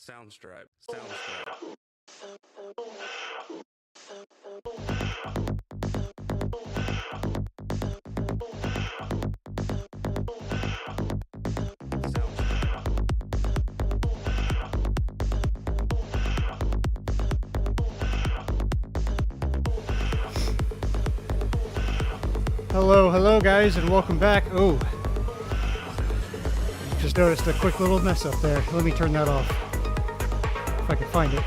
Soundstripe. Hello guys, and welcome back. Oh, just noticed a quick little mess up there. Let me turn that off if I can find it.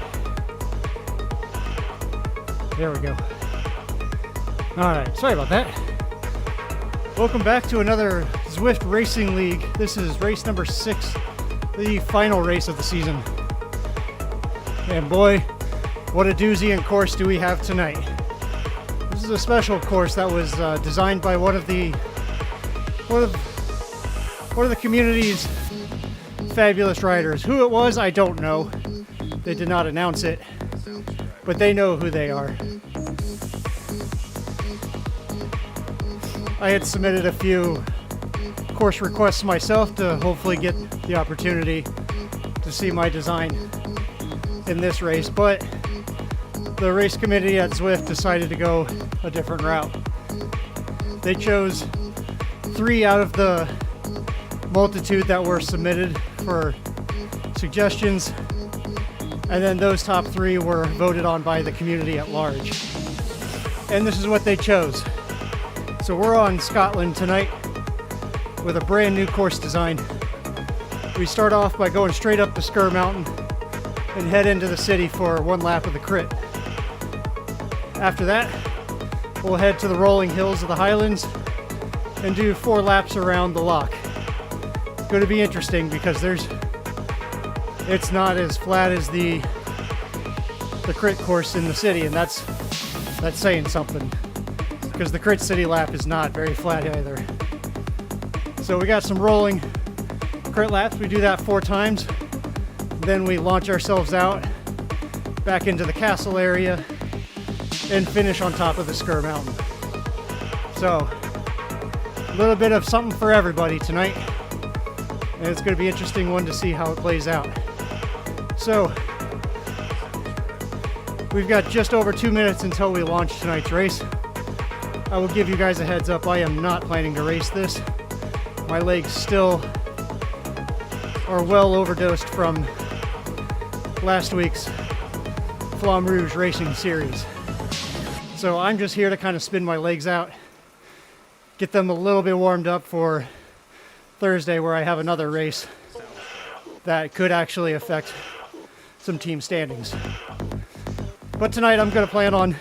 There we go. Alright, sorry about that. Welcome back to another Zwift Racing League. This is race number 6, the final race of the season. And boy, what a doozy and course do we have tonight. This is a special course that was designed by one of the community's fabulous riders. Who it was, I don't know. They did not announce it, but they know who they are. I had submitted a few course requests myself to hopefully get the opportunity to see my design in this race, but the race committee at Zwift decided to go a different route. They chose 3 out of the multitude that were submitted for suggestions, and then those top 3 were voted on by the community at large. And this is what they chose. So we're on Scotland tonight with a brand new course design. We start off by going straight up the Sker Mountain and head into the city for 1 lap of the crit. After that, we'll head to the rolling hills of the Highlands and do 4 laps around the loch. It's going to be interesting because it's not as flat as the crit course in the city, and that's saying something, because the crit city lap is not very flat either. So we got some rolling crit laps. We do that 4 times. Then we launch ourselves out back into the castle area and finish on top of the Sker Mountain. So a little bit of something for everybody tonight, and it's going to be an interesting one to see how it plays out. So we've got just over 2 minutes until we launch tonight's race. I will give you guys a heads up, I am not planning to race this. My legs still are well overdosed from last week's Flamme Rouge Racing Series. So I'm just here to kind of spin my legs out, get them a little bit warmed up for Thursday, where I have another race that could actually affect some team standings. But tonight I'm going to plan on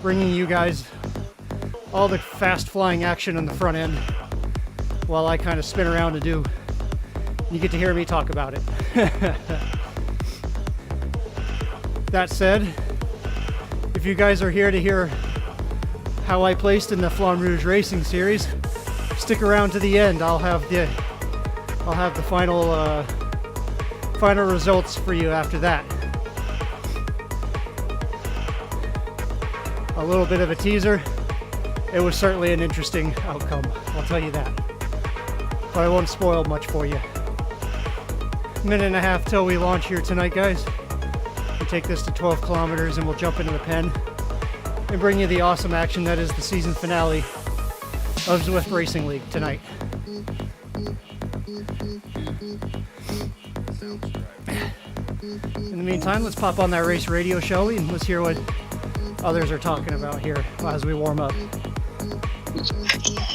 bringing you guys all the fast flying action in the front end while I kind of spin around and you get to hear me talk about it. That said, if you guys are here to hear how I placed in the Flamme Rouge Racing Series, stick around to the end. I'll have the final results for you after that. A little bit of a teaser. It was certainly an interesting outcome, I'll tell you that. But I won't spoil much for you. 1.5 minutes till we launch here tonight, guys. We take this to 12 kilometers and we'll jump into the pen and bring you the awesome action that is the season finale of Zwift Racing League tonight. In the meantime, let's pop on that race radio, shall we? And let's hear what others are talking about here as we warm up.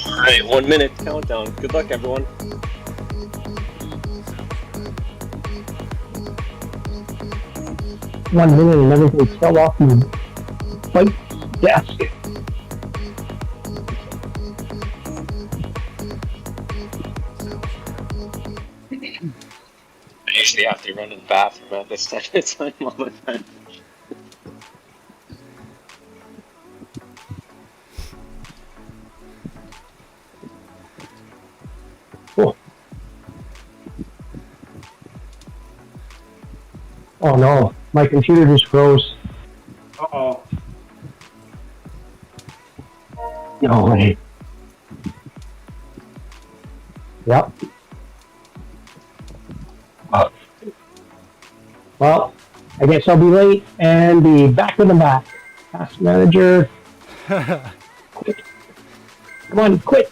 All right, 1 minute countdown. Good luck, everyone. One minute and everything fell off my bike desk. I usually have to run to the bathroom at this time all the time. Cool. Oh no, my computer just froze. Uh-oh. No way. Yep. Well, I guess I'll be late and be back in the back. Task manager. Quit. Come on, quit.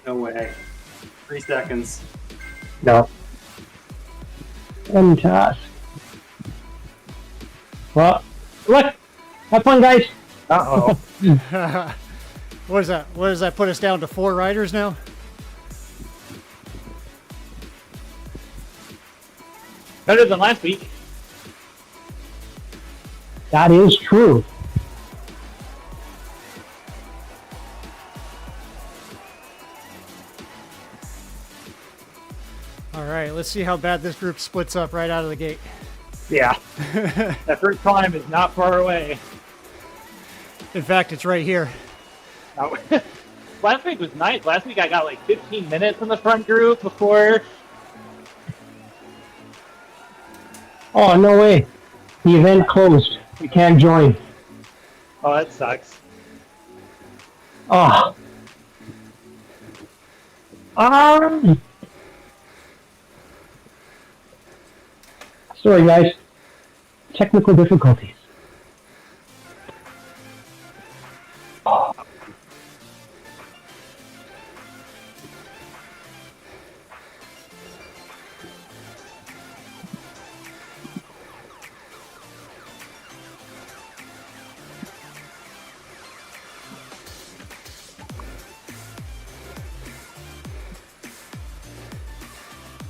No way. 3 seconds. No. End task. Well, look. Have fun, guys. Uh-oh. What is that? What does that put us down to 4 riders now? Better than last week. That is true. All right, let's see how bad this group splits up right out of the gate. Yeah. That first climb is not far away. In fact, it's right here. No. Last week was nice. Last week I got like 15 minutes in the front group before. Oh, no way. The event closed. We can't join. Oh, that sucks. Oh. Sorry, guys. Technical difficulties.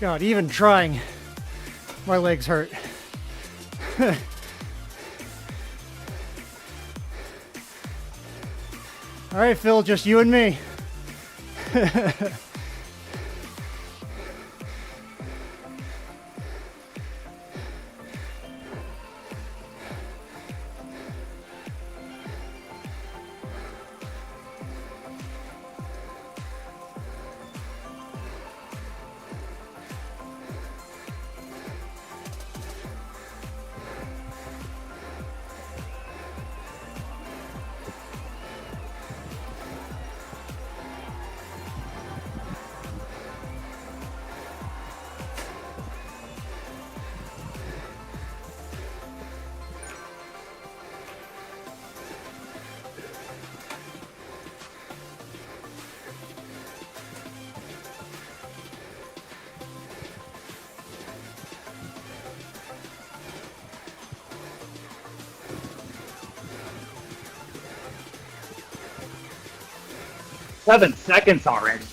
God, even trying, my legs hurt. All right, Phil, just you and me. Seven seconds already.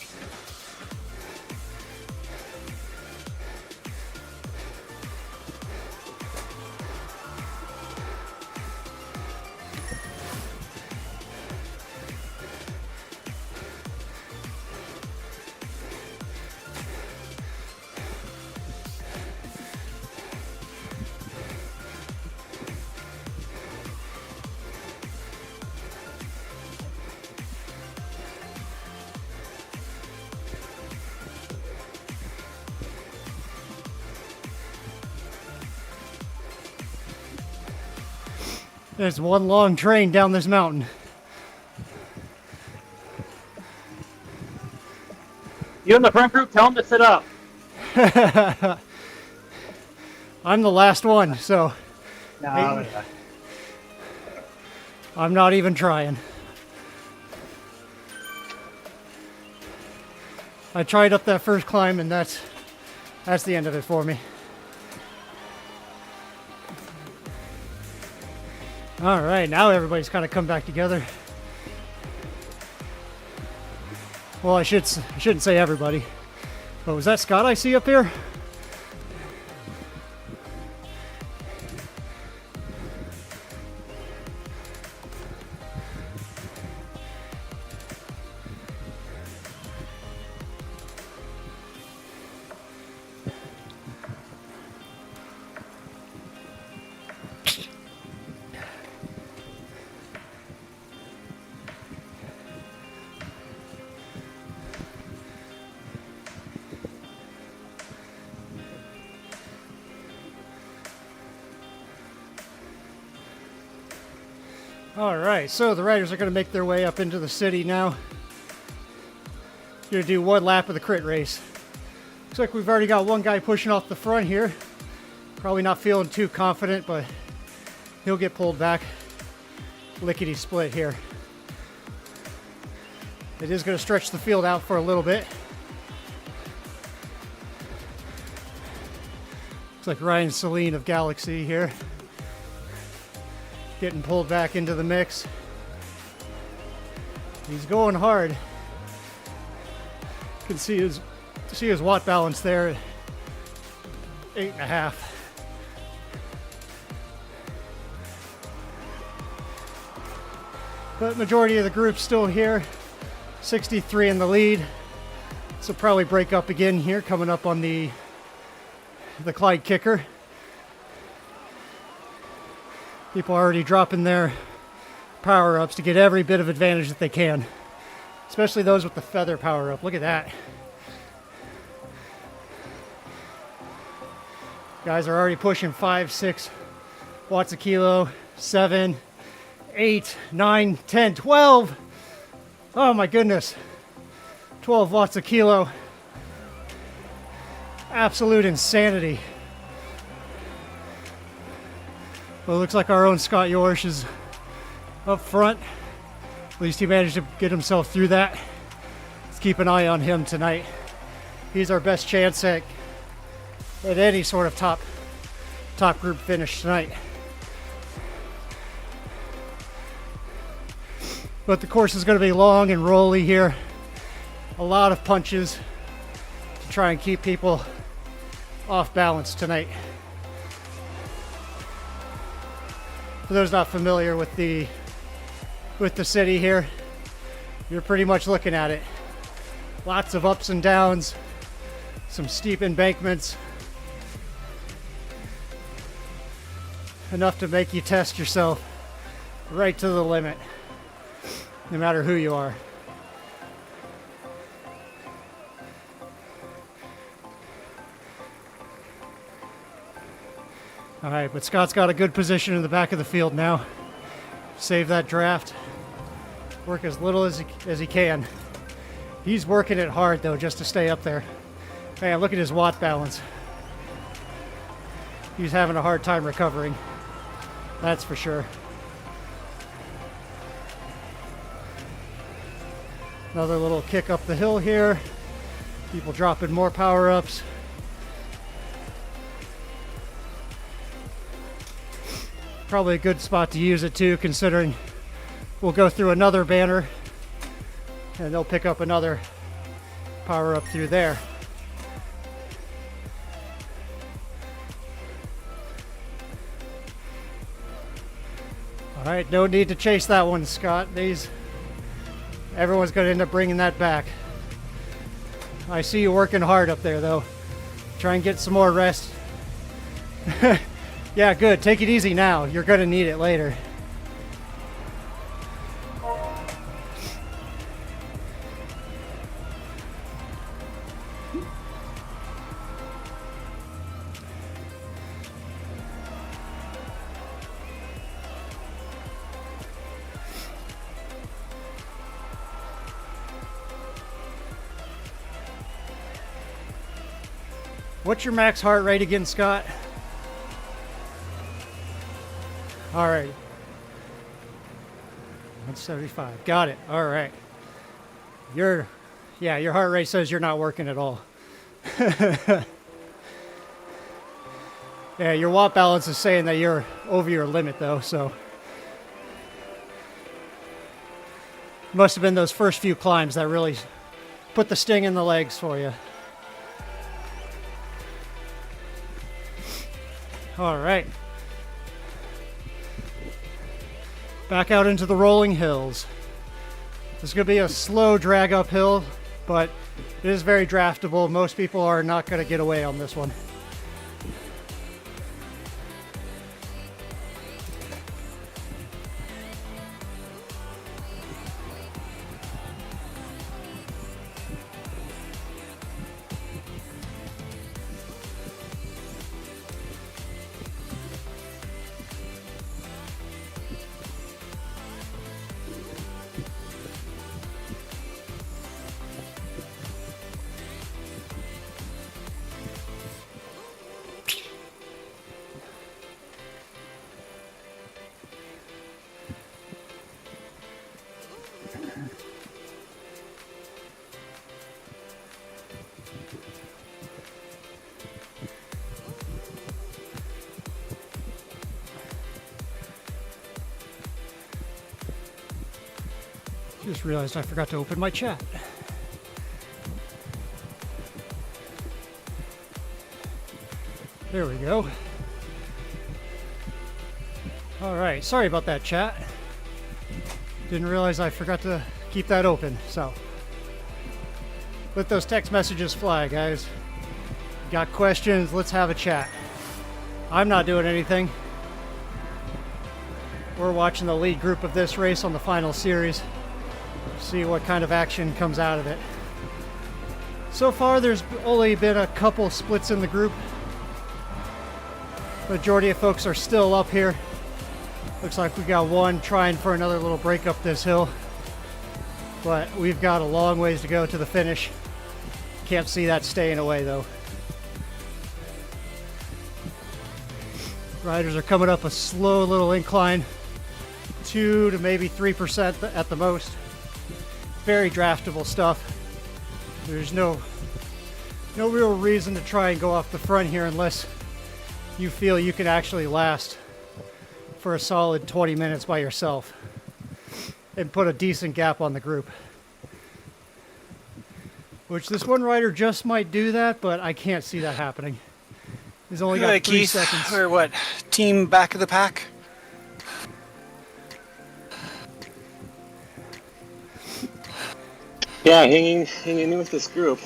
There's one long train down this mountain. You in the front group, tell them to sit up. I'm the last one, so No, I'm not even trying. I tried up that first climb, and that's the end of it for me. All right, now everybody's kind of come back together. Well, I shouldn't say everybody. But was that Scott I see up here? Alright, so the riders are going to make their way up into the city now. Going to do one lap of the crit race. Looks like we've already got one guy pushing off the front here. Probably not feeling too confident, but he'll get pulled back. Lickety split here. It is going to stretch the field out for a little bit. Looks like Ryan Celine of Galaxy here. Getting pulled back into the mix. He's going hard. You can see his watt balance there at 8.5. But majority of the group's still here. 63 in the lead. This will probably break up again here, coming up on the Clyde kicker. People are already dropping their power-ups to get every bit of advantage that they can. Especially those with the feather power-up. Look at that. Guys are already pushing 5, 6 watts a kilo, 7, 8, 9, 10, 12. Oh my goodness. 12 watts a kilo. Absolute insanity. Well, it looks like our own Scott Yorsh is up front. At least he managed to get himself through that. Let's keep an eye on him tonight. He's our best chance at any sort of top group finish tonight. But the course is going to be long and rolly here. A lot of punches to try and keep people off balance tonight. For those not familiar with the city here, you're pretty much looking at it. Lots of ups and downs, some steep embankments. Enough to make you test yourself right to the limit, no matter who you are. All right, but Scott's got a good position in the back of the field now. Save that draft. Work as little as he can. He's working it hard, though, just to stay up there. Man, look at his watt balance. He's having a hard time recovering. That's for sure. Another little kick up the hill here. People dropping more power-ups. Probably a good spot to use it too, considering we'll go through another banner and they'll pick up another power-up through there. All right, no need to chase that one, Scott. Everyone's going to end up bringing that back. I see you working hard up there, though. Try and get some more rest. Yeah, good. Take it easy now. You're going to need it later. What's your max heart rate again, Scott? All right. 175. Got it. All right. Your heart rate says you're not working at all. Yeah, your watt balance is saying that you're over your limit, though, so. Must have been those first few climbs that really put the sting in the legs for you. All right. Back out into the rolling hills. This is going to be a slow drag uphill, but it is very draftable. Most people are not going to get away on this one. Just realized I forgot to open my chat. There we go. All right, sorry about that, chat. Didn't realize I forgot to keep that open, so. Let those text messages fly, guys. Got questions, let's have a chat. I'm not doing anything. We're watching the lead group of this race on the final series. See what kind of action comes out of it. So far, there's only been a couple splits in the group. Majority of folks are still up here. Looks like we got one trying for another little break up this hill. But we've got a long ways to go to the finish. Can't see that staying away though. Riders are coming up a slow little incline. 2 to maybe 3% at the most. Very draftable stuff. There's no real reason to try and go off the front here unless you feel you can actually last for a solid 20 minutes by yourself and put a decent gap on the group. Which this one rider just might do that, but I can't see that happening. He's only got 3 seconds. We're what? Team back of the pack? Yeah, hanging in with this group.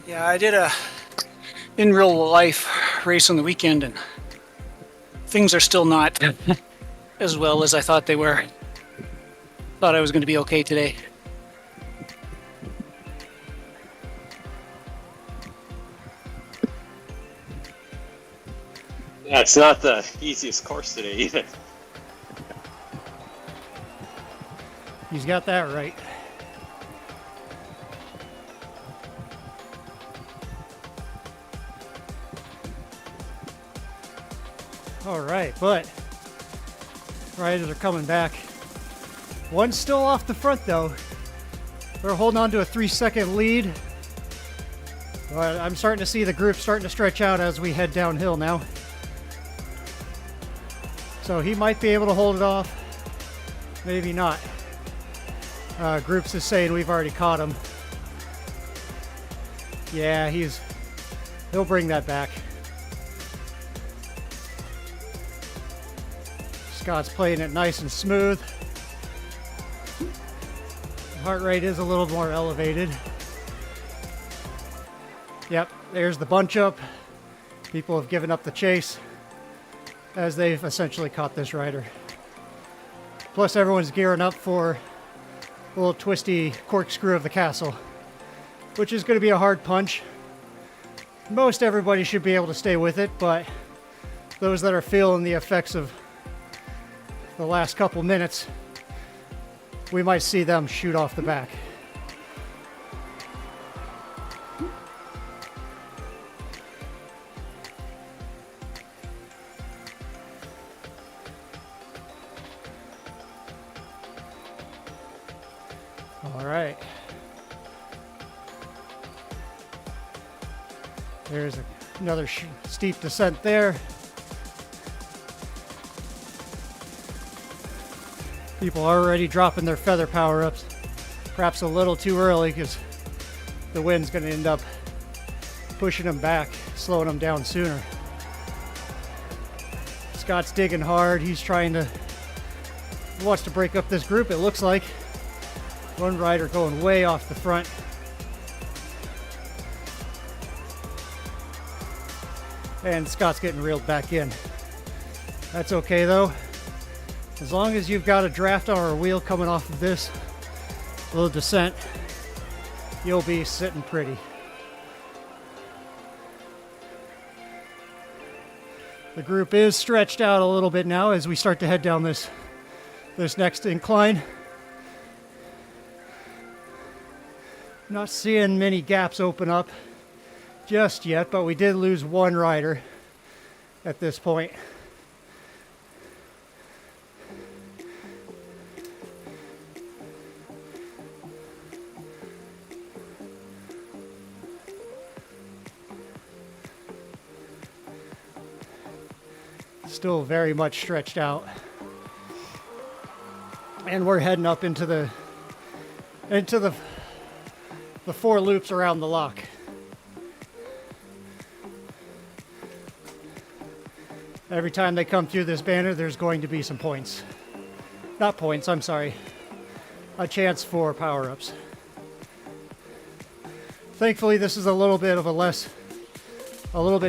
Yeah, I did a in real life race on the weekend, and things are still not as well as I thought they were. Thought I was going to be okay today. Yeah, it's not the easiest course today either. He's got that right. All right, but riders are coming back. One's still off the front though. We're holding on to a 3-second lead. But I'm starting to see the group starting to stretch out as we head downhill now. So he might be able to hold it off. Maybe not. Groups is saying we've already caught him. Yeah, he'll bring that back. Scott's playing it nice and smooth. Heart rate is a little more elevated. Yep, there's the bunch up. People have given up the chase as they've essentially caught this rider. Plus everyone's gearing up for a little twisty corkscrew of the castle, which is going to be a hard punch. Most everybody should be able to stay with it, but those that are feeling the effects of the last couple minutes, we might see them shoot off the back. All right. There's another steep descent there. People are already dropping their feather power-ups. Perhaps a little too early because the wind's going to end up pushing them back, slowing them down sooner. Scott's digging hard. He wants to break up this group, it looks like. One rider going way off the front. And Scott's getting reeled back in. That's okay though. As long as you've got a draft hour wheel coming off of this little descent, you'll be sitting pretty. The group is stretched out a little bit now as we start to head down this next incline. Not seeing many gaps open up just yet, but we did lose one rider at this point. Still very much stretched out. And we're heading up into the 4 loops around the lock. Every time they come through this banner, there's going to be some points. Not points, I'm sorry. A chance for power-ups. Thankfully, this is a little bit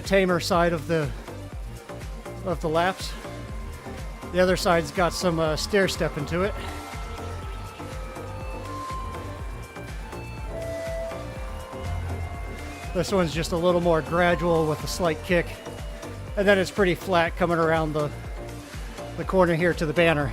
tamer side of the laps. The other side's got some stair step into it. This one's just a little more gradual with a slight kick. And then it's pretty flat coming around the corner here to the banner.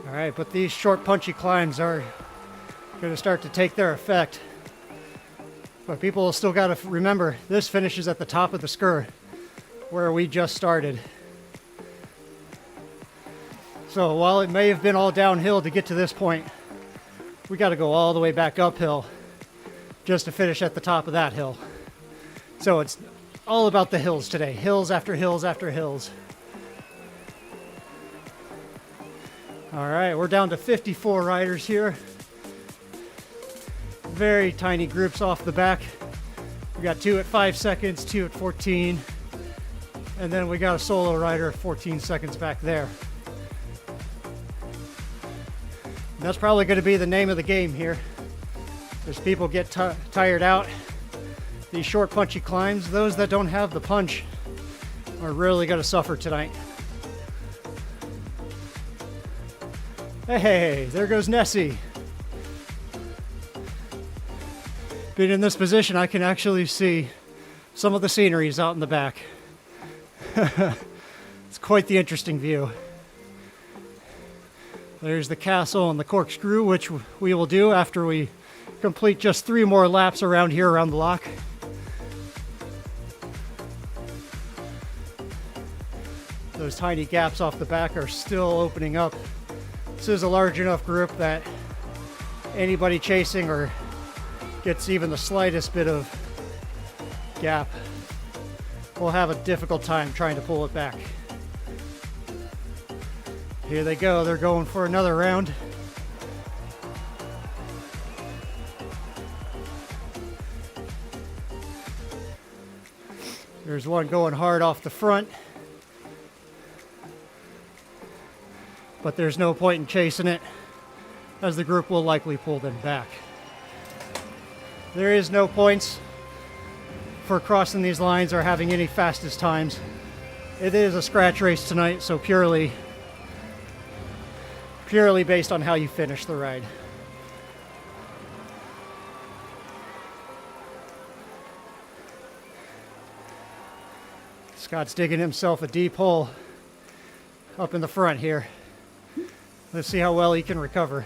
All right, but these short punchy climbs are going to start to take their effect. But people still got to remember, this finishes at the top of the Skur, where we just started. So while it may have been all downhill to get to this point, we got to go all the way back uphill just to finish at the top of that hill. So it's all about the hills today. Hills after hills after hills. All right, we're down to 54 riders here. Very tiny groups off the back. We got 2 at 5 seconds, 2 at 14. And then we got a solo rider 14 seconds back there. That's probably going to be the name of the game here. As people get tired out, these short punchy climbs, those that don't have the punch are really going to suffer tonight. Hey, there goes Nessie. Being in this position, I can actually see some of the sceneries out in the back. It's quite the interesting view. There's the castle and the corkscrew, which we will do after we complete just 3 more laps around here around the lock. Those tiny gaps off the back are still opening up. This is a large enough group that anybody chasing or gets even the slightest bit of gap will have a difficult time trying to pull it back. Here they go, they're going for another round. There's one going hard off the front. But there's no point in chasing it, as the group will likely pull them back. There is no points for crossing these lines or having any fastest times. It is a scratch race tonight, so purely based on how you finish the ride. Scott's digging himself a deep hole up in the front here. Let's see how well he can recover.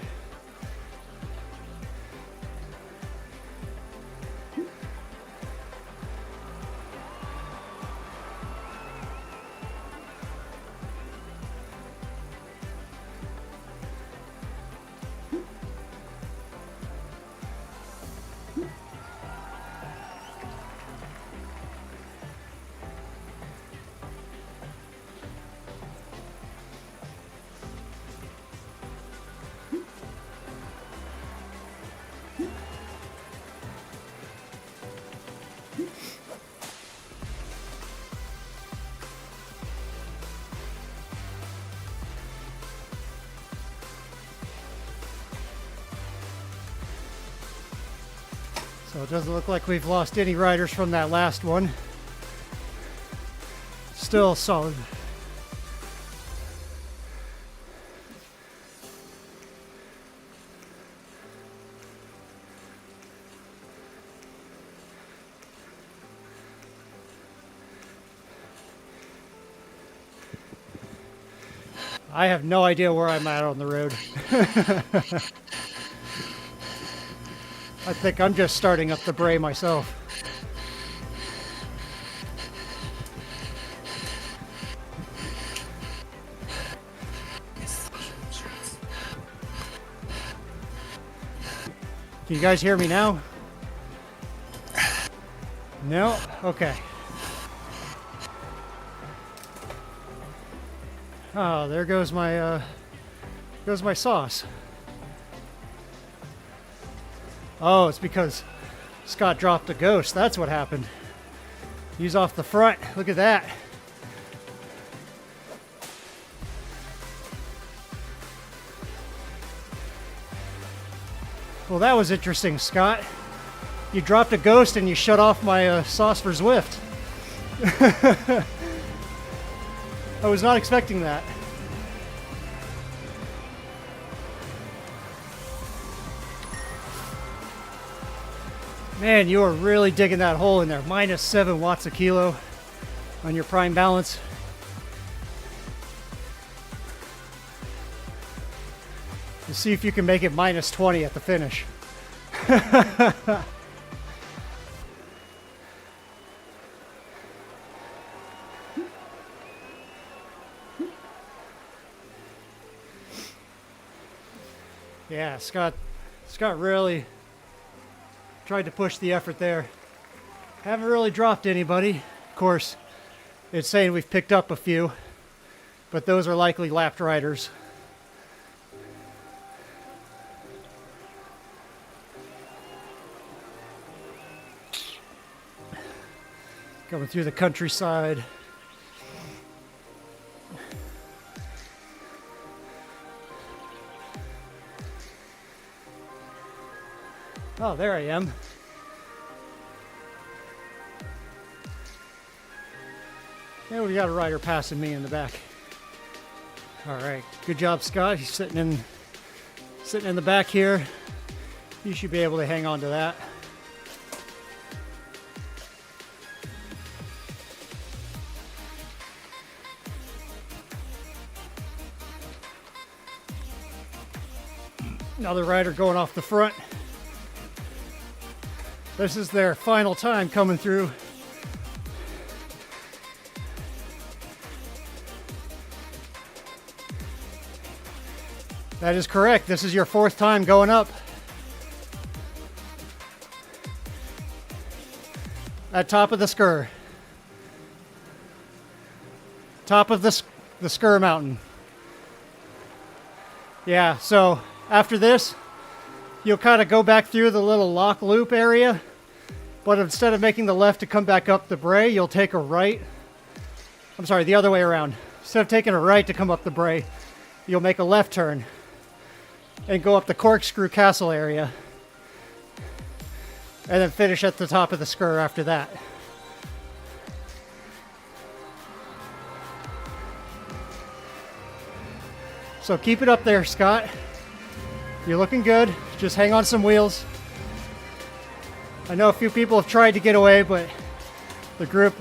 So it doesn't look like we've lost any riders from that last one. Still solid. I have no idea where I'm at on the road. I think I'm just starting up the Bray myself. Can you guys hear me now? No? Okay. Oh, there goes my sauce. Oh, it's because Scott dropped a ghost. That's what happened. He's off the front. Look at that. Well, that was interesting, Scott. You dropped a ghost and you shut off my sauce for Zwift. I was not expecting that. Man, you are really digging that hole in there. -7 watts a kilo on your prime balance. Let's see if you can make it -20 at the finish. Yeah, Scott really tried to push the effort there. Haven't really dropped anybody. Of course, it's saying we've picked up a few, but those are likely lapped riders. Going through the countryside. Oh, there I am. And we got a rider passing me in the back. All right, good job, Scott. He's sitting in the back here. You should be able to hang on to that. Another rider going off the front. This is their final time coming through. That is correct. This is your 4th time going up. At top of the Skur. Top of the Skur mountain. Yeah, so after this, you'll kind of go back through the little lock loop area, but instead of making the left to come back up the brae, you'll take a right. I'm sorry, the other way around. Instead of taking a right to come up the brae, you'll make a left turn and go up the Corkscrew Castle area, and then finish at the top of the Skur after that. So keep it up there, Scott. You're looking good. Just hang on some wheels. I know a few people have tried to get away, but the group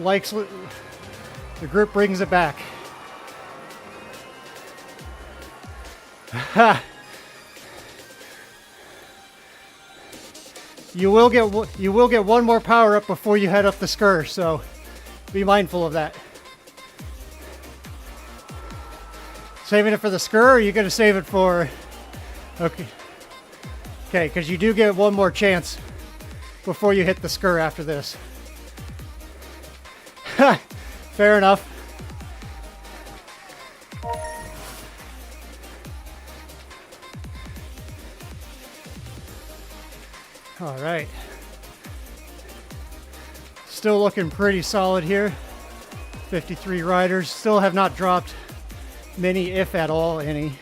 brings it back. You will get one more power up before you head up the Skur, so be mindful of that. Saving it for the Skur, or are you going to save it for... Okay, because you do get one more chance before you hit the Skur after this. Fair enough. All right. Still looking pretty solid here. 53 riders. Still have not dropped many, if at all, any.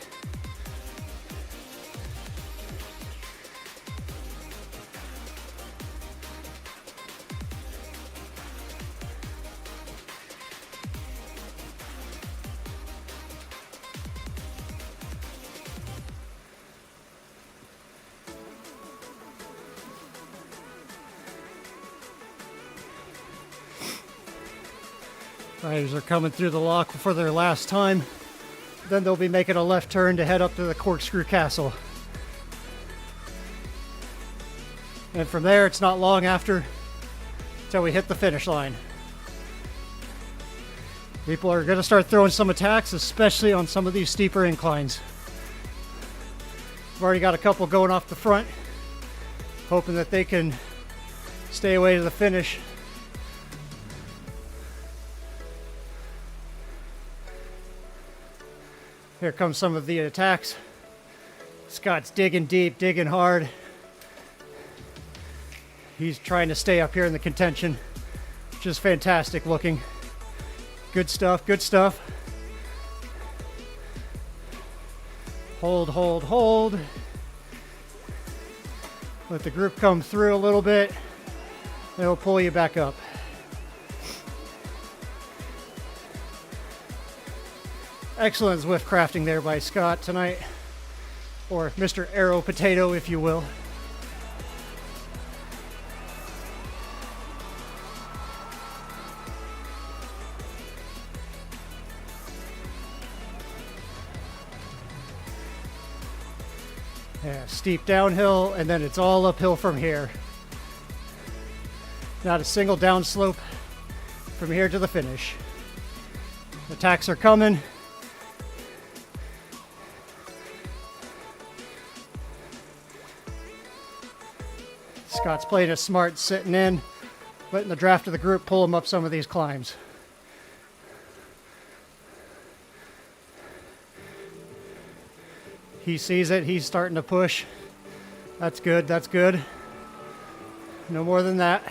Riders are coming through the lock for their last time. Then they'll be making a left turn to head up to the Corkscrew Castle. And from there, it's not long after until we hit the finish line. People are going to start throwing some attacks, especially on some of these steeper inclines. We've already got a couple going off the front. hoping that they can stay away to the finish. Here comes some of the attacks. Scott's digging deep, digging hard. He's trying to stay up here in the contention, which is fantastic looking. Good stuff, good stuff. Hold, hold, hold. Let the group come through a little bit. It'll pull you back up. Excellent Zwift crafting there by Scott tonight, or Mr. Arrow Potato, if you will. Yeah, steep downhill, and then it's all uphill from here. Not a single downslope from here to the finish. Attacks are coming. Scott's playing it smart, sitting in, letting the draft of the group pull him up some of these climbs. He sees it, he's starting to push. That's good, that's good. No more than that.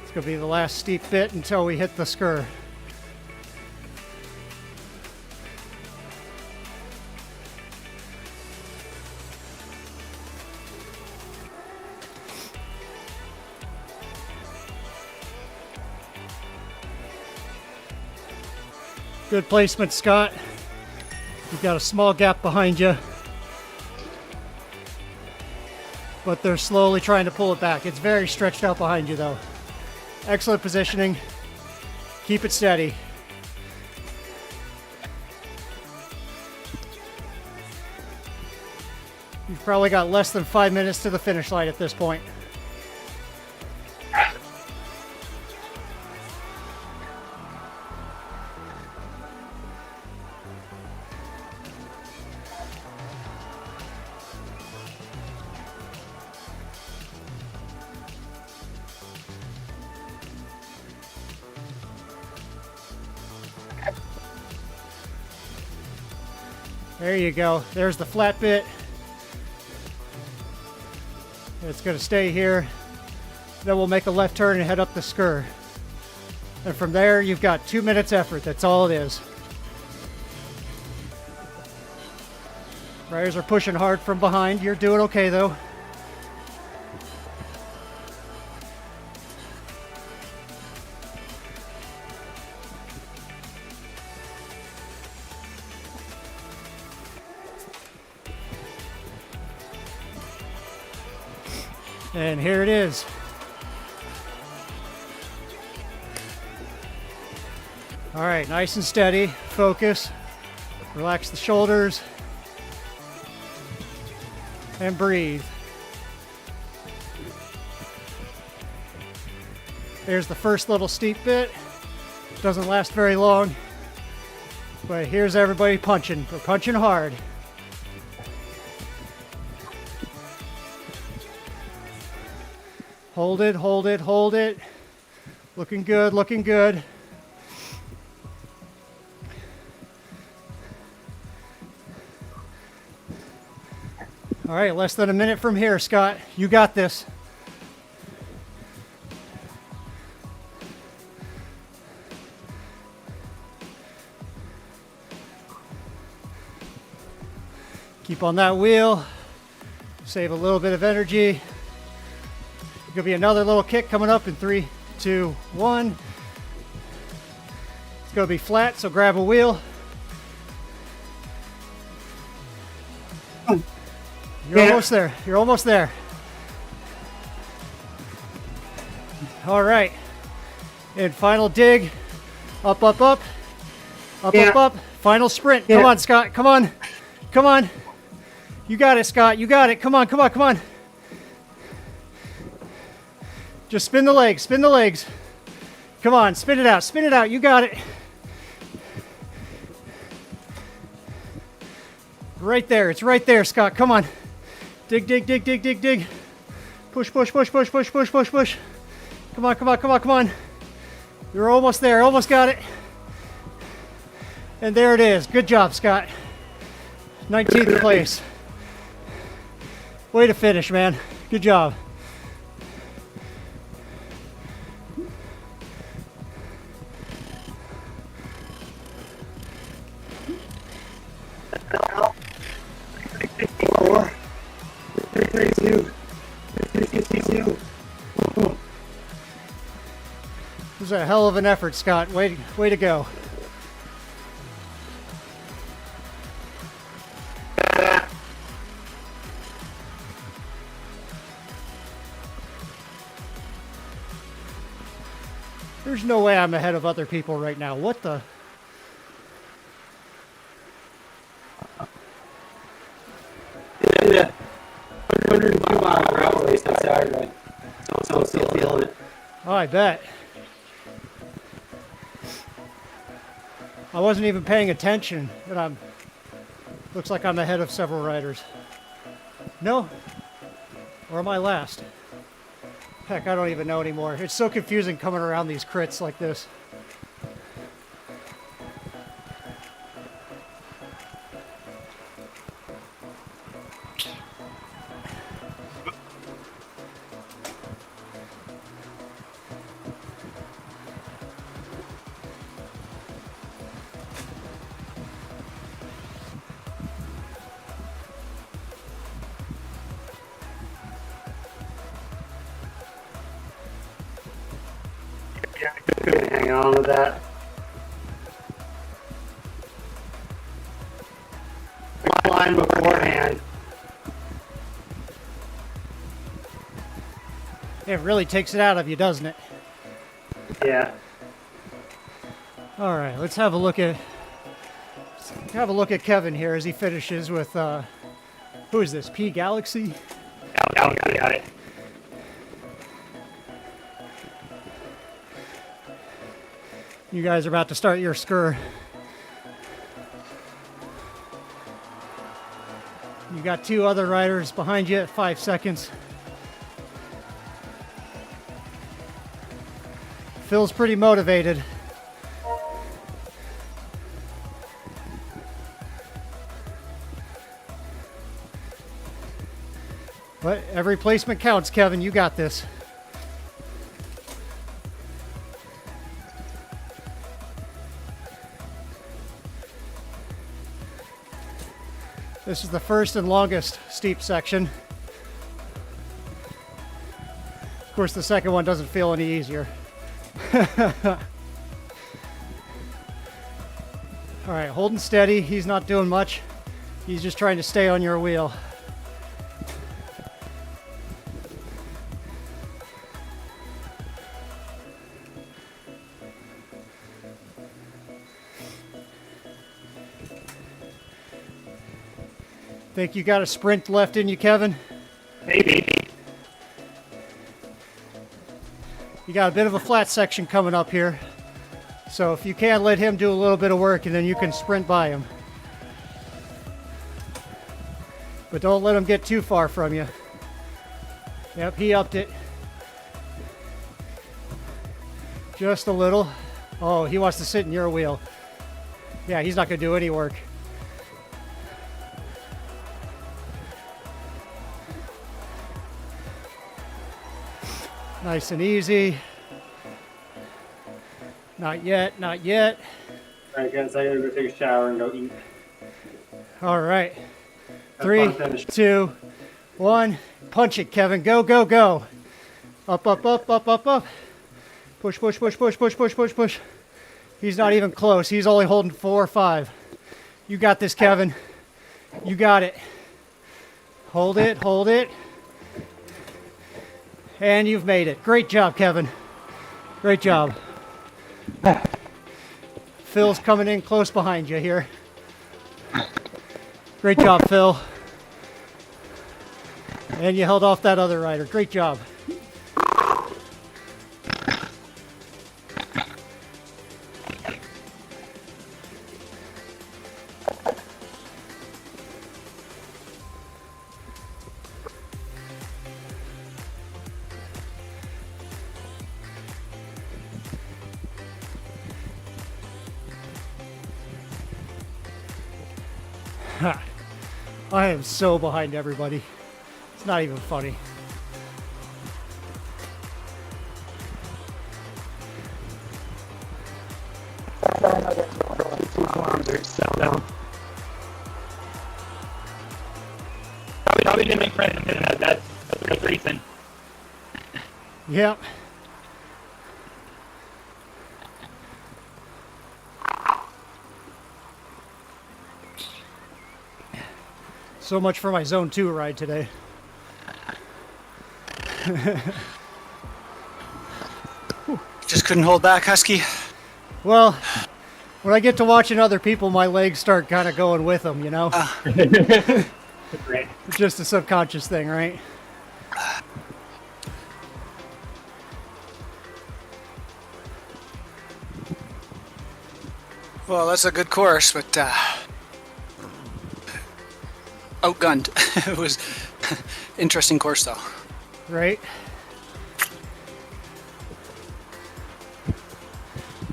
It's going to be the last steep bit until we hit the Skur. Good placement, Scott. You've got a small gap behind you, but they're slowly trying to pull it back. It's very stretched out behind you, though. Excellent positioning. Keep it steady. You've probably got less than 5 minutes to the finish line at this point. There you go. There's the flat bit. It's going to stay here. Then we'll make a left turn and head up the Skur. And from there, you've got 2 minutes effort. That's all it is. Riders are pushing hard from behind. You're doing okay, though. And here it is. All right, nice and steady. Focus. Relax the shoulders. And breathe. There's the first little steep bit. Doesn't last very long. But here's everybody punching. We're punching hard. Hold it, hold it, hold it. Looking good, looking good. All right, less than a minute from here, Scott. You got this. Keep on that wheel. Save a little bit of energy. There'll be another little kick coming up in 3, 2, 1. It's going to be flat, so grab a wheel. You're almost there. You're almost there. All right. And final dig. Up, up, up. Up, up, up. Final sprint. Come on, Scott. Come on. Come on. You got it, Scott. You got it. Come on, come on, come on. Just spin the legs, spin the legs. Come on, spin it out, you got it. Right there, it's right there, Scott, come on. Dig, dig, dig, dig, dig, dig. Push, push, push, push, push, push, push, push. Come on, come on, come on, come on. You're almost there, almost got it. And there it is, good job, Scott. 19th place. Way to finish, man, good job. This was a hell of an effort, Scott. Way to go. There's no way I'm ahead of other people right now. What the? Yeah. 102 mile gravel race on Saturday. So I'm still feeling it. Oh, I bet. I wasn't even paying attention, and looks like I'm ahead of several riders. No? Or am I last? Heck, I don't even know anymore. It's so confusing coming around these crits like this. Yeah, I couldn't hang on with that. I climbed beforehand. It really takes it out of you, doesn't it? Yeah. All right, let's have a look at Kevin here as he finishes with who is this? P Galaxy? Got it. You guys are about to start your skur. You got two other riders behind you at 5 seconds. Phil's pretty motivated. But every placement counts, Kevin. You got this. This is the first and longest steep section. Of course, the second one doesn't feel any easier. All right, holding steady. He's not doing much. He's just trying to stay on your wheel. Think you got a sprint left in you, Kevin? Maybe. You got a bit of a flat section coming up here. So if you can, let him do a little bit of work and then you can sprint by him. But don't let him get too far from you. Yep, he upped it. Just a little. Oh, he wants to sit in your wheel. Yeah, he's not going to do any work. Nice and easy. Not yet, not yet. All right, guys, I gotta go take a shower and go eat. All right. Have 3, fun finishing. 2, 1. Punch it, Kevin. Go, go, go. Up, up, up, up, up, up. Push, push, push, push, push, push, push, push. He's not even close. He's only holding 4 or 5. You got this, Kevin. You got it. Hold it, hold it. And you've made it. Great job, Kevin. Great job. Phil's coming in close behind you here. Great job, Phil. And you held off that other rider. Great job. I am so behind everybody. It's not even funny. Probably didn't make friends. That's the reason. Yep. So much for my Zone 2 ride today. Just couldn't hold back, Husky. Well, when I get to watching other people, my legs start kind of going with them, you know? Great. It's just a subconscious thing, right? Well, that's a good course, but outgunned. It was interesting course, though. Right?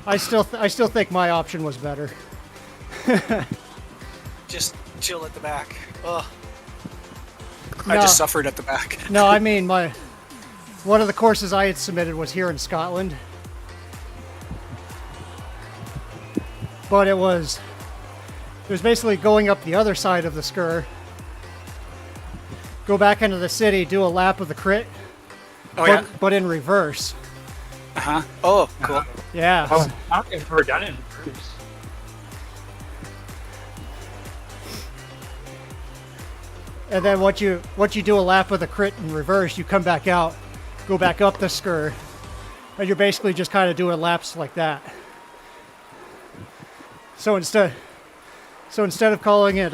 I still think my option was better. Just chill at the back. Ugh. No. I just suffered at the back. No, I mean one of the courses I had submitted was here in Scotland. But it was basically going up the other side of the Skur, go back into the city, do a lap of the crit, but in reverse. Uh-huh. Oh, cool. Yeah. I've never done it in groups. And then once you do a lap of the crit in reverse, you come back out, go back up the Skur, and you're basically just kind of doing laps like that. So instead of calling it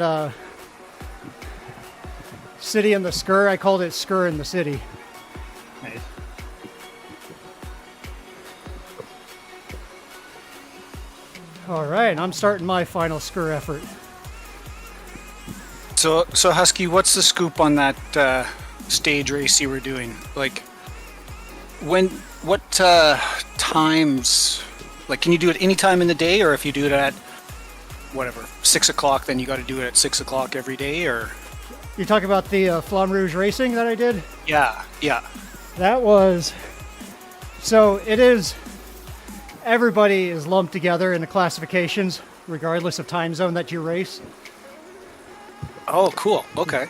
City in the Skur, I called it Skur in the City. Nice. All right, I'm starting my final Skur effort. So Husky, what's the scoop on that stage race you were doing? Like, what times? Like, can you do it any time in the day, or if you do it at whatever 6 o'clock, then you got to do it at 6 o'clock every day, or? You're talking about the Flamme Rouge Racing that I did? Yeah. That was, so it is, everybody is lumped together in the classifications, regardless of time zone that you race. Oh, cool. Okay.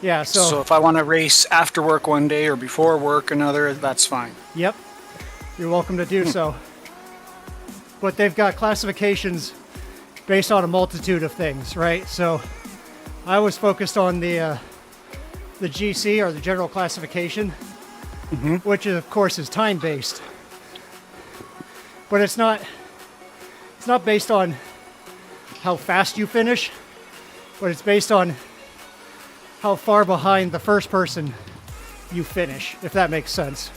Yeah, So if I want to race after work one day or before work another, that's fine. Yep, you're welcome to do so. But they've got classifications based on a multitude of things, right? So I was focused on the GC, or the general classification, which of course is time based. But it's not based on how fast you finish, but it's based on how far behind the first person you finish, if that makes sense.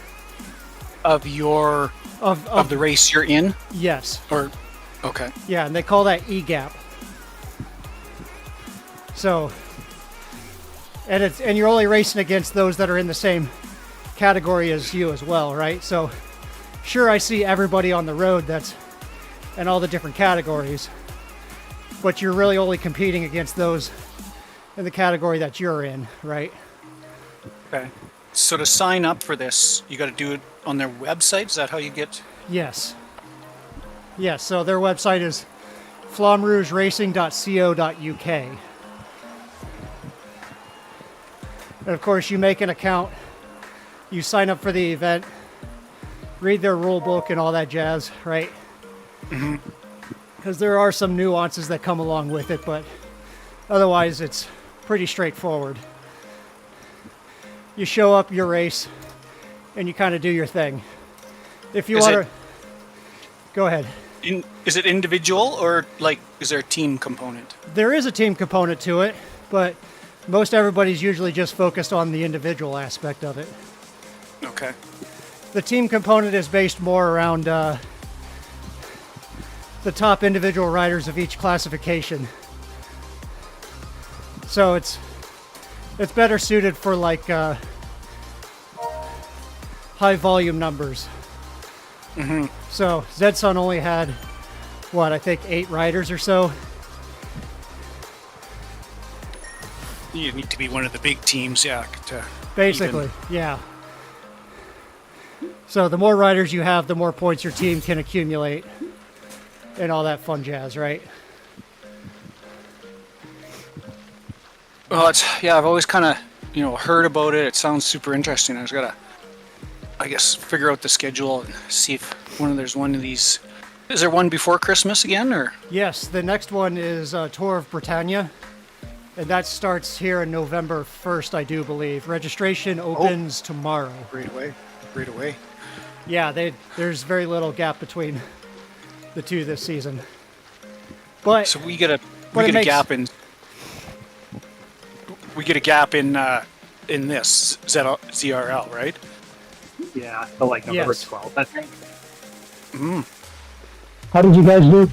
Of the race you're in? Yes. Or, okay. Yeah, and they call that E-gap. So, and you're only racing against those that are in the same category as you as well, right? So, sure, I see everybody on the road that's in all the different categories, but you're really only competing against those in the category that you're in, right? Okay. So to sign up for this, you got to do it on their website? Is that how you get? Yes. Yes, so their website is flamrougeracing.co.uk. And of course, you make an account, you sign up for the event, read their rule book and all that jazz, right? Because there are some nuances that come along with it, but otherwise it's pretty straightforward. You show up, you race, and you kind of do your thing. If you want to... Go ahead. Is it individual, or like is there a team component? There is a team component to it, but most everybody's usually just focused on the individual aspect of it. Okay. The team component is based more around the top individual riders of each classification. So it's better suited for like high volume numbers. So Zedson only had, I think 8 riders or so. You need to be one of the big teams, yeah. Basically, yeah. So the more riders you have, the more points your team can accumulate, and all that fun jazz, right? Well, I've always kind of, heard about it. It sounds super interesting. I just gotta, I guess, figure out the schedule and see if there's one of these. Is there one before Christmas again, or? Yes, the next one is Tour of Britannia, and that starts here on November 1st, I do believe. Registration opens tomorrow. Right away. Yeah, there's very little gap between the two this season. But So we get a gap in this ZRL, right? Yeah, so like November Yes. 12th, I think. How did you guys do?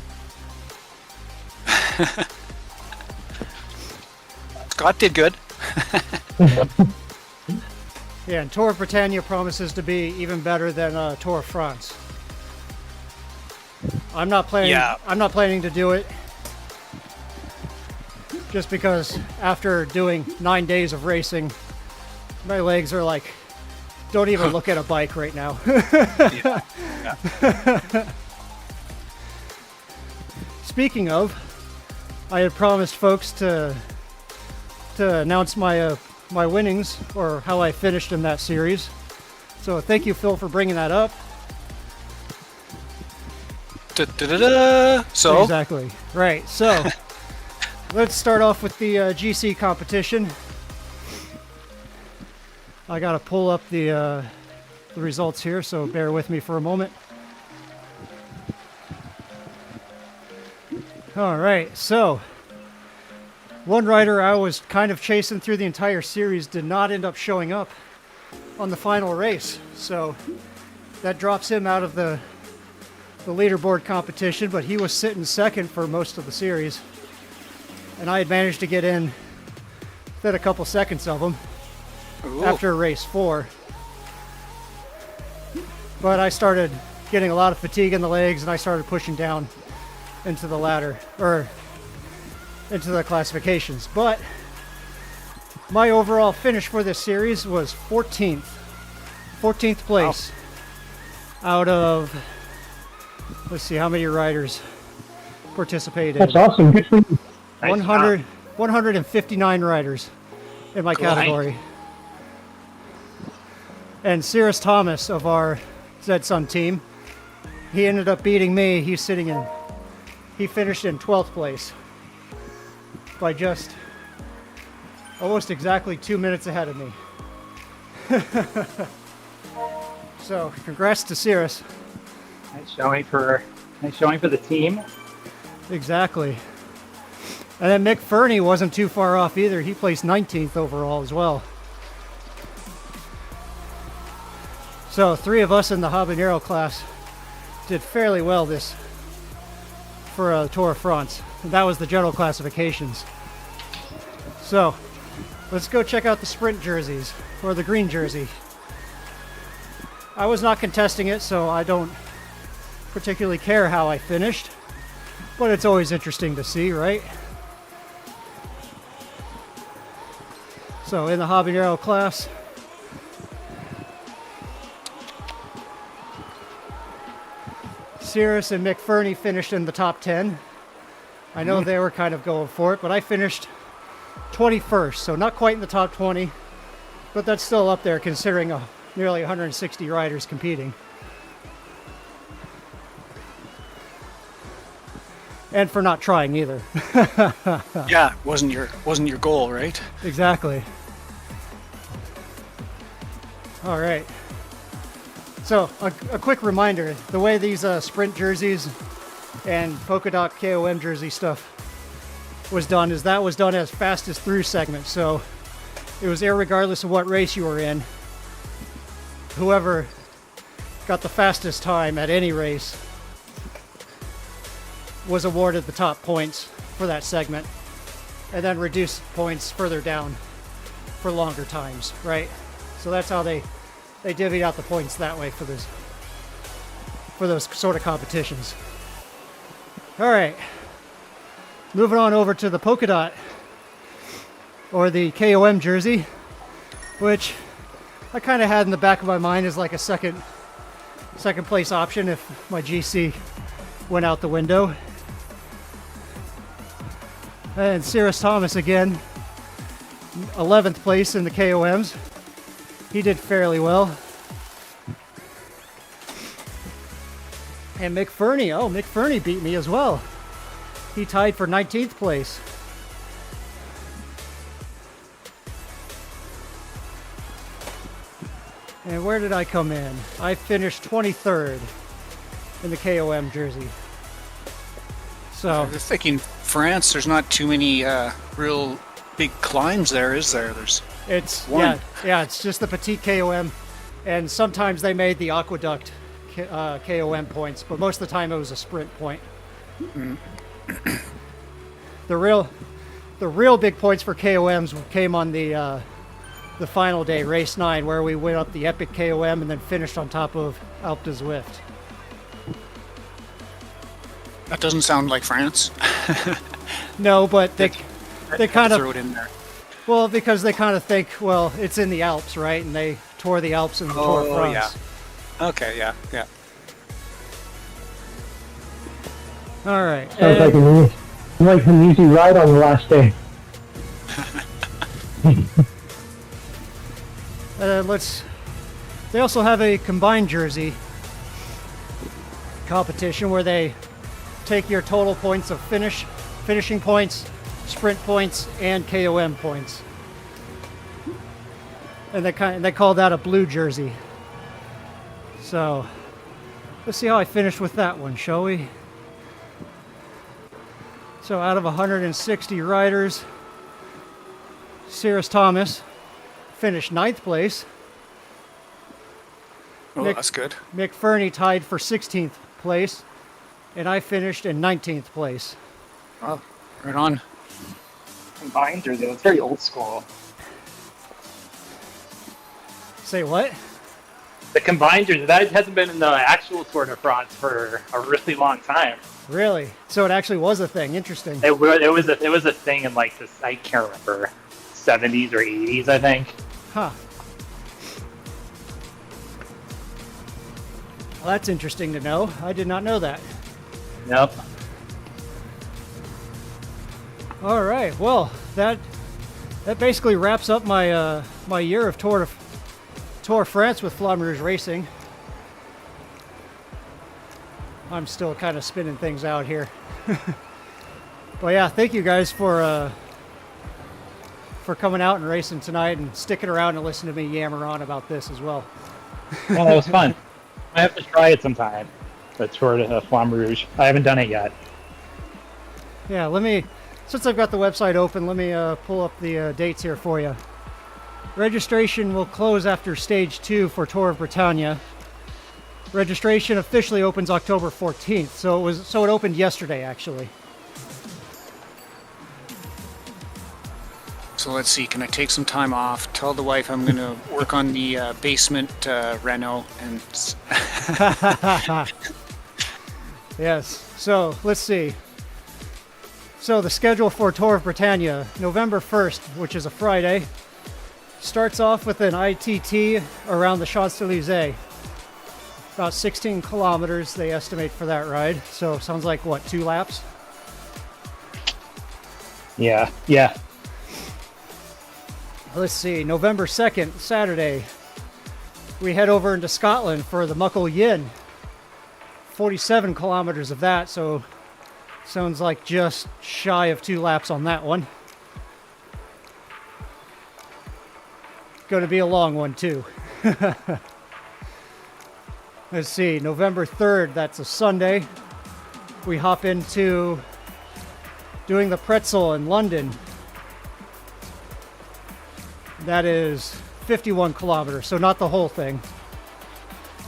Scott did good. yeah, and Tour of Britannia promises to be even better than Tour of France. I'm not planning. Yeah. I'm not planning to do it, just because after doing 9 days of racing, my legs are like, don't even look at a bike right now. Speaking of, I had promised folks to announce my my winnings, or how I finished in that series. So thank you, Phil, for bringing that up. So Exactly. Right. So let's start off with the GC competition. I gotta pull up the results here, so bear with me for a moment. All right. So one rider I was kind of chasing through the entire series did not end up showing up on the final race. So that drops him out of the leaderboard competition, but he was sitting second for most of the series. And I had managed to get in within a couple seconds of him after race 4. But I started getting a lot of fatigue in the legs, and I started pushing down into the ladder, or into the classifications. But my overall finish for this series was 14th. 14th place out of, let's see, how many riders participated? That's awesome. Good for you. 159 riders in my category. And Cyrus Thomas of our Zedsun team, he ended up beating me. He finished in 12th place by just almost exactly 2 minutes ahead of me. So congrats to Cyrus. Nice showing for the team. Exactly. And then Mick Fernie wasn't too far off either. He placed 19th overall as well. So 3 of us in the habanero class did fairly well this for Tour of France. And that was the general classifications. So let's go check out the sprint jerseys, or the green jersey. I was not contesting it, so I don't particularly care how I finished, but it's always interesting to see, right? So in the habanero class, Cyrus and Mick Fernie finished in the top 10. I know they were kind of going for it, but I finished 21st, so not quite in the top 20, but that's still up there considering nearly 160 riders competing. And for not trying either. yeah, wasn't your goal, right? Exactly. All right. So a quick reminder, the way these sprint jerseys and polka dot KOM jersey stuff was done is that was done as fastest through segment. So it was irregardless of what race you were in. Whoever got the fastest time at any race was awarded the top points for that segment, and then reduced points further down for longer times, right? So that's how they divvied out the points that way for those sort of competitions. All right, moving on over to the polka dot or the KOM jersey, which I kind of had in the back of my mind as like a second place option if my GC went out the window. And Cyrus Thomas again, 11th place in the KOMs. He did fairly well. And Mick Fernie beat me as well. He tied for 19th place. And where did I come in? I finished 23rd in the KOM jersey. So I was thinking France, there's not too many real big climbs there, is there? There's it's one. yeah, it's just the petite KOM, and sometimes they made the aqueduct KOM points, but most of the time it was a sprint point. The real big points for KOMs came on the final day, race 9, where we went up the epic KOM and then finished on top of Alpe de Zwift. That doesn't sound like France. No, but they kind throw of, it in there. well, because they kind of think, well, it's in the Alps, right? And they tour the Alps in the Tour de France. Yeah. Okay, yeah. All right. Sounds like an easy ride on the last day. They also have a combined jersey competition where they take your total points of finishing points, sprint points, and KOM points. And they call that a blue jersey. So let's see how I finish with that one, shall we? So out of 160 riders, Cyrus Thomas finished 9th place. Oh, Mick- that's good. Mick Fernie tied for 16th place, and I finished in 19th place. Oh, right on. Combined jersey. It's very old school. Say what? The combined jersey, that hasn't been in the actual Tour de France for a really long time. Really? So it actually was a thing. Interesting. It was a thing in like this, I can't remember, 70s or 80s, I think. Huh. Well, that's interesting to know. I did not know that. Yep. All right. Well, that basically wraps up my my year of Tour de France with Flamme Rouge Racing. I'm still kind of spinning things out here. But yeah, thank you guys for coming out and racing tonight and sticking around and listening to me yammer on about this as well. Well, that was fun. I have to try it sometime. The Tour de Flamme Rouge. I haven't done it yet. Yeah, since I've got the website open, let me pull up the dates here for you. Registration will close after stage 2 for Tour of Britannia. Registration officially opens October 14th, so it opened yesterday actually. So let's see, can I take some time off? Tell the wife I'm going to work on the basement reno and... Yes, so let's see. So the schedule for Tour of Britannia, November 1st, which is a Friday, starts off with an ITT around the Champs-Élysées. About 16 kilometers they estimate for that ride. So sounds like what, 2 laps? Yeah. Let's see, November 2nd, Saturday, we head over into Scotland for the Muckle Yin. 47 kilometers of that, so sounds like just shy of 2 laps on that one. Going to be a long one too. Let's see, November 3rd, that's a Sunday. We hop into doing the Pretzel in London. That is 51 kilometers, so not the whole thing.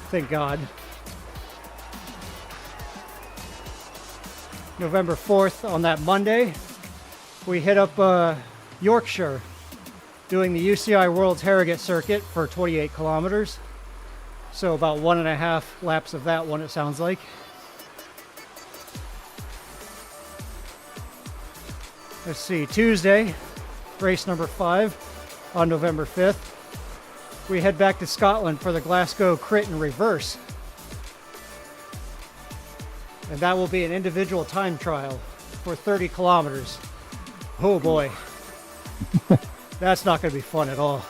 Thank God. November 4th, on that Monday, we hit up Yorkshire, doing the UCI World Harrogate Circuit for 28 kilometers. So about 1.5 laps of that one, it sounds like. Let's see, Tuesday, race number 5 on November 5th. We head back to Scotland for the Glasgow Crit in Reverse. And that will be an individual time trial for 30 kilometers. Oh boy. That's not going to be fun at all.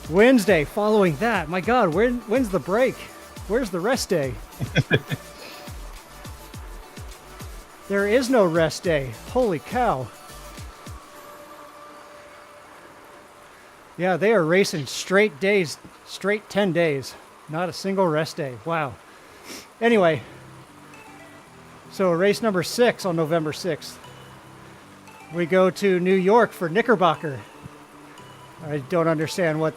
Wednesday following that. My God, when's the break? Where's the rest day? There is no rest day. Holy cow. Yeah, they are racing straight days, straight 10 days. Not a single rest day. Wow. Anyway, so race number 6 on November 6th. We go to New York for Knickerbocker. I don't understand what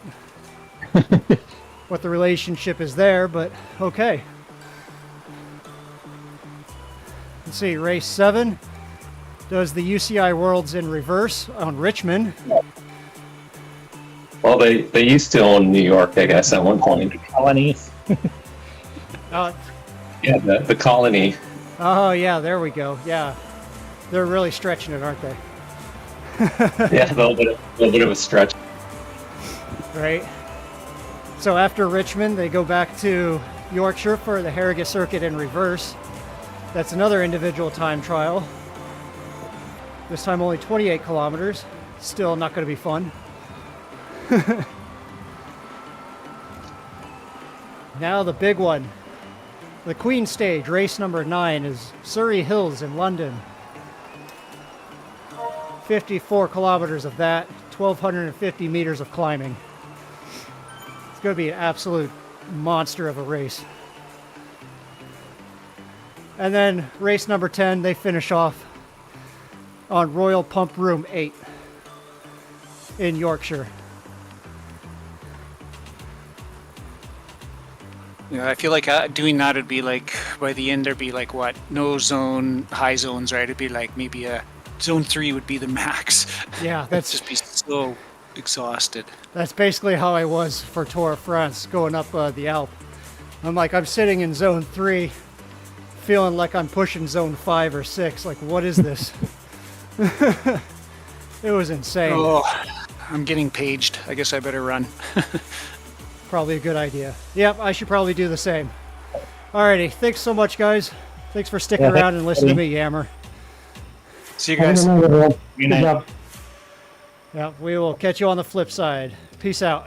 the relationship is there, but okay. Let's see, race 7 does the UCI Worlds in Reverse on Richmond. Well, they used to own New York, I guess, at one point. Colonies. Yeah, the colony. Oh yeah, there we go. Yeah, they're really stretching it, aren't they? Yeah, a little bit of a stretch. Right. So after Richmond, they go back to Yorkshire for the Harrogate Circuit in Reverse. That's another individual time trial. This time only 28 kilometers. Still not going to be fun. Now the big one. The Queen Stage, race number 9, is Surrey Hills in London. 54 kilometers of that, 1,250 meters of climbing. It's going to be an absolute monster of a race. And then race number 10, they finish off on Royal Pump Room 8 in Yorkshire. Yeah, I feel like doing that would be like, by the end there'd be like what, no zone, high zones, right? It'd be like maybe a zone 3 would be the max. Yeah, that's just be so exhausted. That's basically how I was for Tour de France going up the Alp. I'm like, I'm sitting in zone 3, feeling like I'm pushing zone 5 or 6. Like, what is this? It was insane. Oh, I'm getting paged. I guess I better run. Probably a good idea. Yep, I should probably do the same. Alrighty, thanks so much, guys. Thanks for sticking around and listening to me yammer. See you guys. Good night. Yeah, we will catch you on the flip side. Peace out.